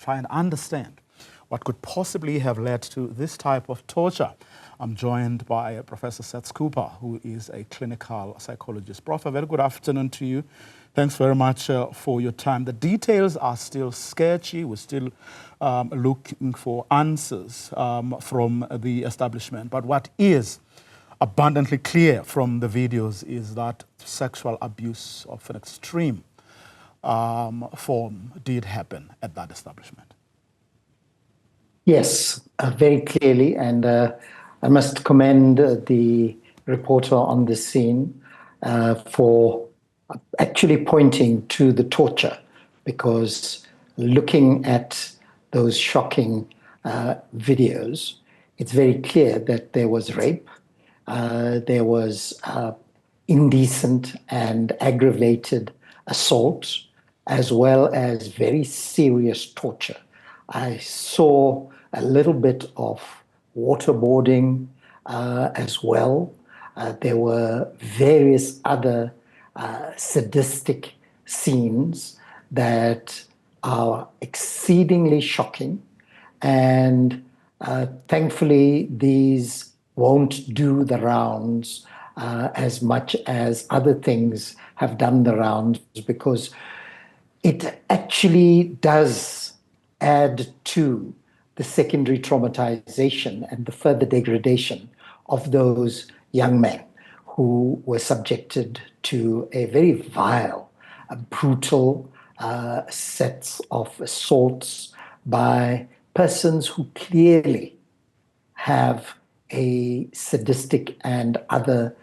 try and understand what could possibly have led to this type of torture. I'm joined by Professor Saths Cooper, who is a clinical psychologist. Prof, a very good afternoon to you. Thanks very much for your time. The details are still sketchy. We're still looking for answers from the establishment. But what is abundantly clear from the videos is that sexual abuse of an extreme form did happen at that establishment. Yes, very clearly, and I must commend the reporter on the scene for actually pointing to the torture, because looking at those shocking videos, it's very clear that there was rape, there was indecent and aggravated assault, as well as very serious torture. I saw a little bit of waterboarding as well. There were various other sadistic scenes that are exceedingly shocking, and thankfully these won't do the rounds as much as other things have done the rounds, because it actually does add to the secondary traumatization and the further degradation of those young men who were subjected to a very vile, brutal sets of assaults by persons who clearly have a sadistic and other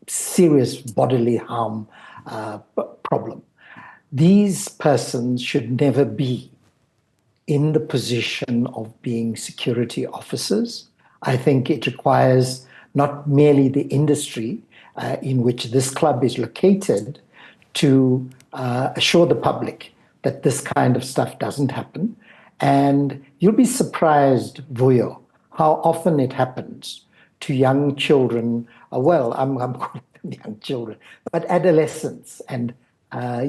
serious bodily harm problem. These persons should never be in the position of being security officers. I think it requires not merely the industry in which this club is located to assure the public that this kind of stuff doesn't happen. And you'll be surprised, Vuyo, how often it happens to young children. Well, I'm calling them young children, but adolescents and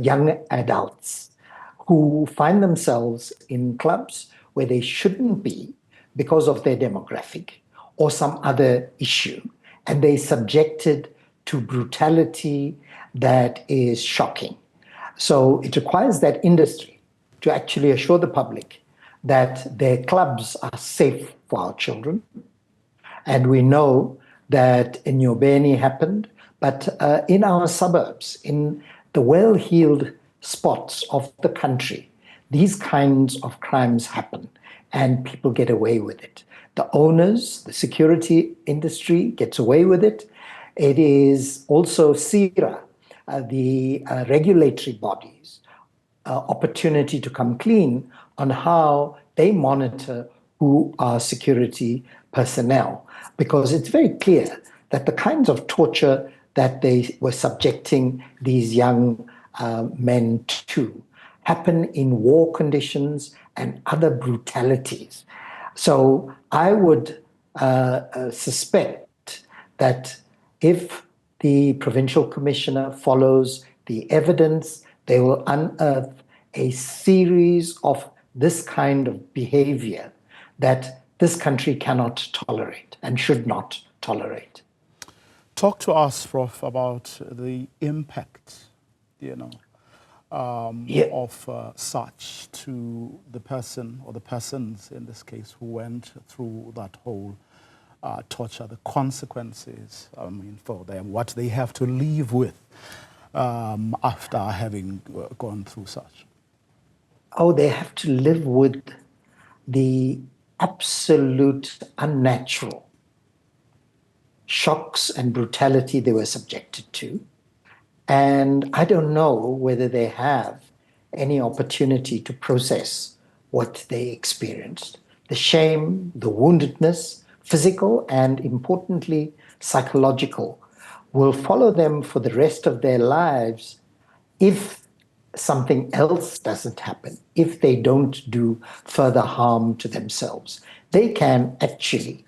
young adults who find themselves in clubs where they shouldn't be because of their demographic or some other issue, and they're subjected to brutality that is shocking. So it requires that industry to actually assure the public that their clubs are safe for our children. And we know that in Nyobeni happened, but in our suburbs, in the well-heeled spots of the country, these kinds of crimes happen and people get away with it. The owners, the security industry gets away with it. It is also SIRA, the regulatory bodies, opportunity to come clean on how they monitor who are security personnel, because it's very clear that the kinds of torture that they were subjecting these young men to happen in war conditions and other brutalities. So I would suspect that if the provincial commissioner follows the evidence, they will unearth a series of this kind of behavior that this country cannot tolerate and should not tolerate. Talk to us, Prof, about the impact, of such to the person or the persons in this case who went through that whole torture, the consequences, for them, what they have to live with after having gone through such. Oh, they have to live with the absolute unnatural shocks and brutality they were subjected to. And I don't know whether they have any opportunity to process what they experienced. The shame, the woundedness, physical and importantly, psychological, will follow them for the rest of their lives if something else doesn't happen, if they don't do further harm to themselves. They can actually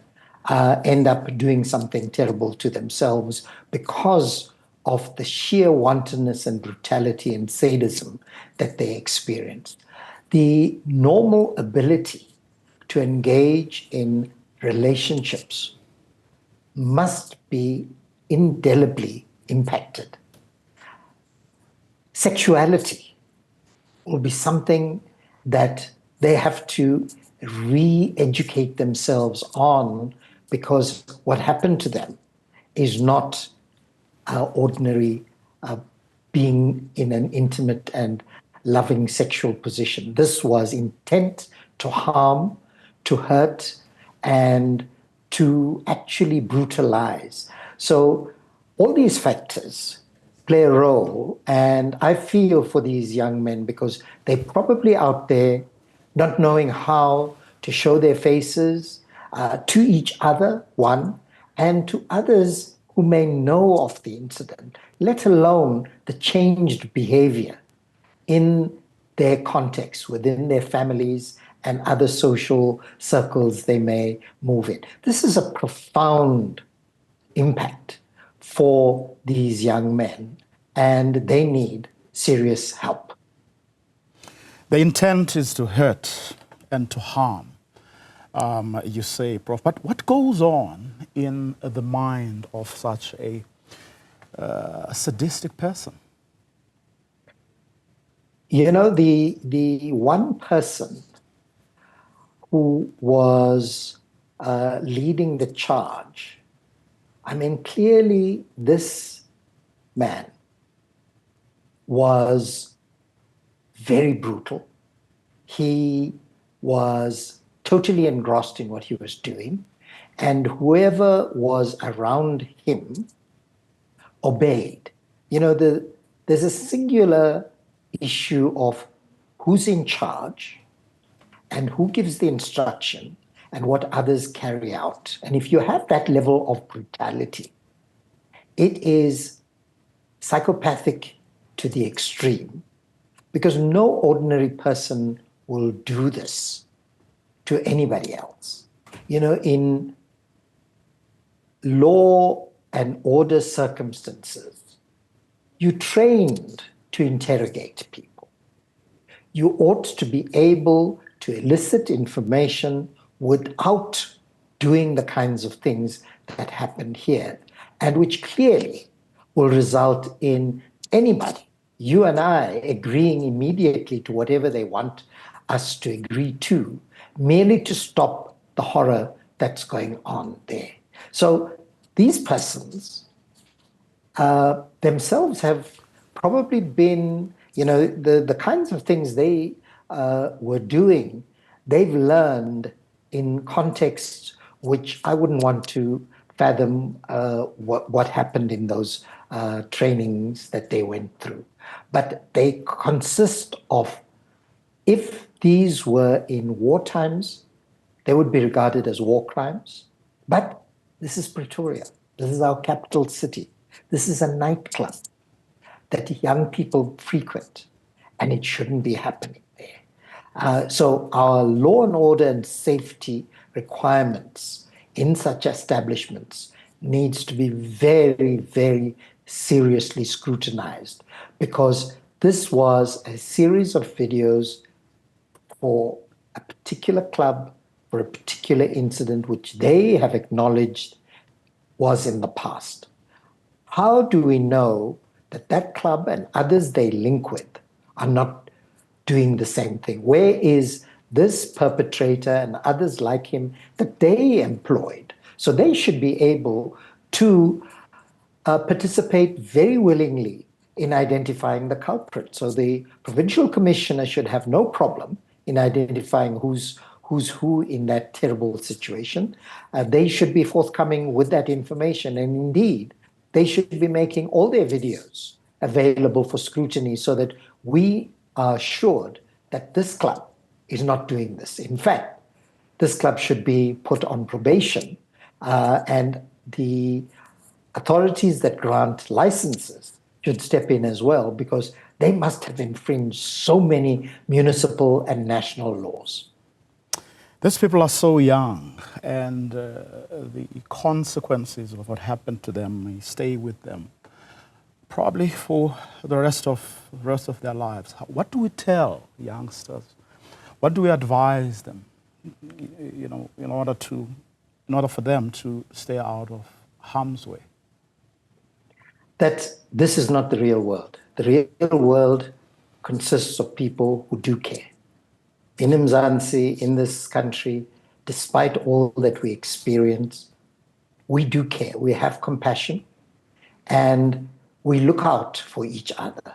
end up doing something terrible to themselves because of the sheer wantonness and brutality and sadism that they experienced. The normal ability to engage in relationships must be indelibly impacted. Sexuality will be something that they have to re-educate themselves on, because what happened to them is not ordinary being in an intimate and loving sexual position. This was intent to harm, to hurt, and to actually brutalize. So all these factors play a role, and I feel for these young men because they're probably out there not knowing how to show their faces to each other, one, and to others who may know of the incident, let alone the changed behavior in their context, within their families and other social circles they may move in. This is a profound impact for these young men, and they need serious help. The intent is to hurt and to harm, you say, Prof. But what goes on in the mind of such a sadistic person? You know, the one person who was leading the charge, I mean, clearly this man was very brutal. He was totally engrossed in what he was doing, and whoever was around him obeyed. You know, there's a singular issue of who's in charge and who gives the instruction and what others carry out. And if you have that level of brutality, it is psychopathic to the extreme, because no ordinary person will do this to anybody else. You know, in law and order circumstances, you trained to interrogate people. You ought to be able to elicit information without doing the kinds of things that happened here, and which clearly will result in anybody, you and I, agreeing immediately to whatever they want us to agree to, merely to stop the horror that's going on there. So these persons themselves have probably been, you know, the kinds of things they were doing, they've learned in contexts which I wouldn't want to fathom what happened in those trainings that they went through. But they consist of, if these were in war times, they would be regarded as war crimes. But this is Pretoria. This is our capital city. This is a nightclub that young people frequent, and it shouldn't be happening there. So our law and order and safety requirements in such establishments needs to be very, very seriously scrutinized, because this was a series of videos for a particular club, for a particular incident which they have acknowledged was in the past. How do we know that that club and others they link with are not doing the same thing? Where is this perpetrator and others like him that they employed? So they should be able to participate very willingly in identifying the culprit. So the provincial commissioner should have no problem in identifying who's who in that terrible situation. They should be forthcoming with that information, and indeed, they should be making all their videos available for scrutiny so that we are assured that this club is not doing this. In fact, this club should be put on probation, and the authorities that grant licenses should step in as well, because they must have infringed so many municipal and national laws. These people are so young, and the consequences of what happened to them may stay with them probably for the rest of their lives. What do we tell youngsters? What do we advise them, in order for them to stay out of harm's way? That this is not the real world. The real world consists of people who do care. In Mzansi, in this country, despite all that we experience, we do care. We have compassion, and we look out for each other.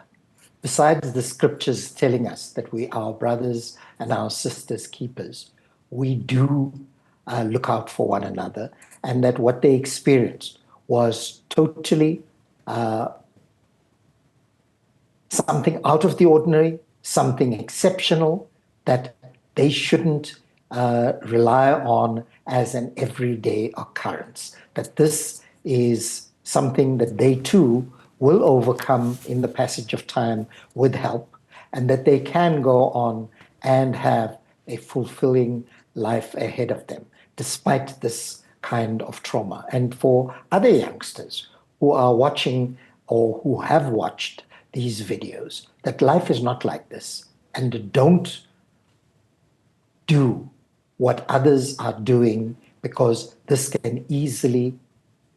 Besides the scriptures telling us that we are brothers and our sisters' keepers, we do look out for one another, and that what they experienced was totally something out of the ordinary, something exceptional that they shouldn't rely on as an everyday occurrence. That this is something that they too will overcome in the passage of time with help, and that they can go on and have a fulfilling life ahead of them, despite this kind of trauma. And for other youngsters who are watching or who have watched these videos, that life is not like this, and don't do what others are doing, because this can easily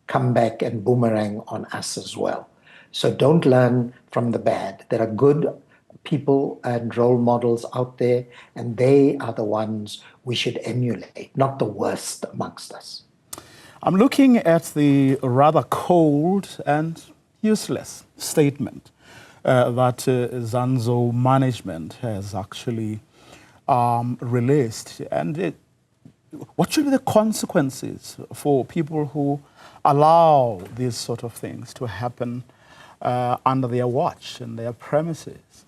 come back and boomerang on us as well. So don't learn from the bad. There are good people and role models out there, and they are the ones we should emulate, not the worst amongst us. I'm looking at the rather cold and useless statement that Zanzou management has actually released. And what should be the consequences for people who allow these sort of things to happen under their watch and their premises?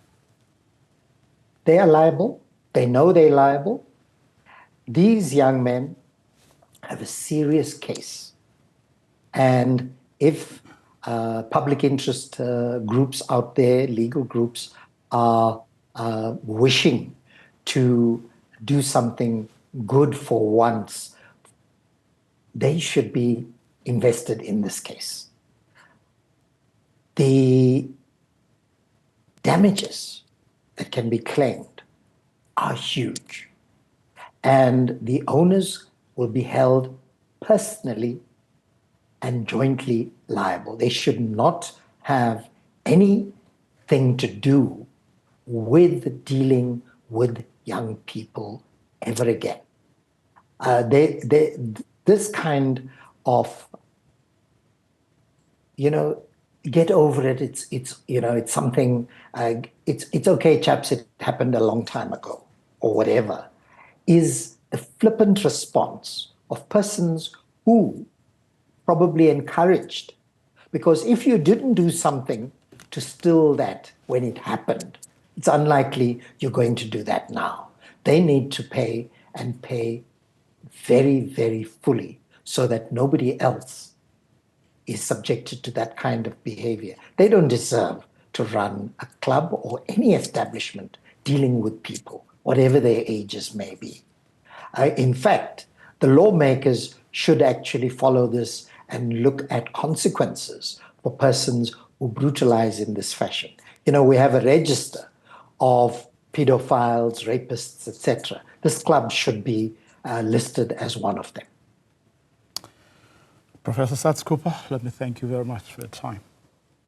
They are liable. They know they're liable. These young men have a serious case. And if public interest groups out there, legal groups, are wishing to do something good for once, they should be invested in this case. The damages that can be claimed are huge, and the owners will be held personally and jointly liable. They should not have anything to do with dealing with young people ever again. This kind of, get over it. It's something. It's okay, chaps. It happened a long time ago, or whatever. Is the flippant response of persons who probably encouraged, because if you didn't do something to still that when it happened, it's unlikely you're going to do that now. They need to pay, and pay very, very fully, so that nobody else is subjected to that kind of behavior. They don't deserve to run a club or any establishment dealing with people, whatever their ages may be. In fact, the lawmakers should actually follow this and look at consequences for persons who brutalize in this fashion. We have a register of pedophiles, rapists, etc. This club should be listed as one of them. Professor Saths Cooper, let me thank you very much for your time.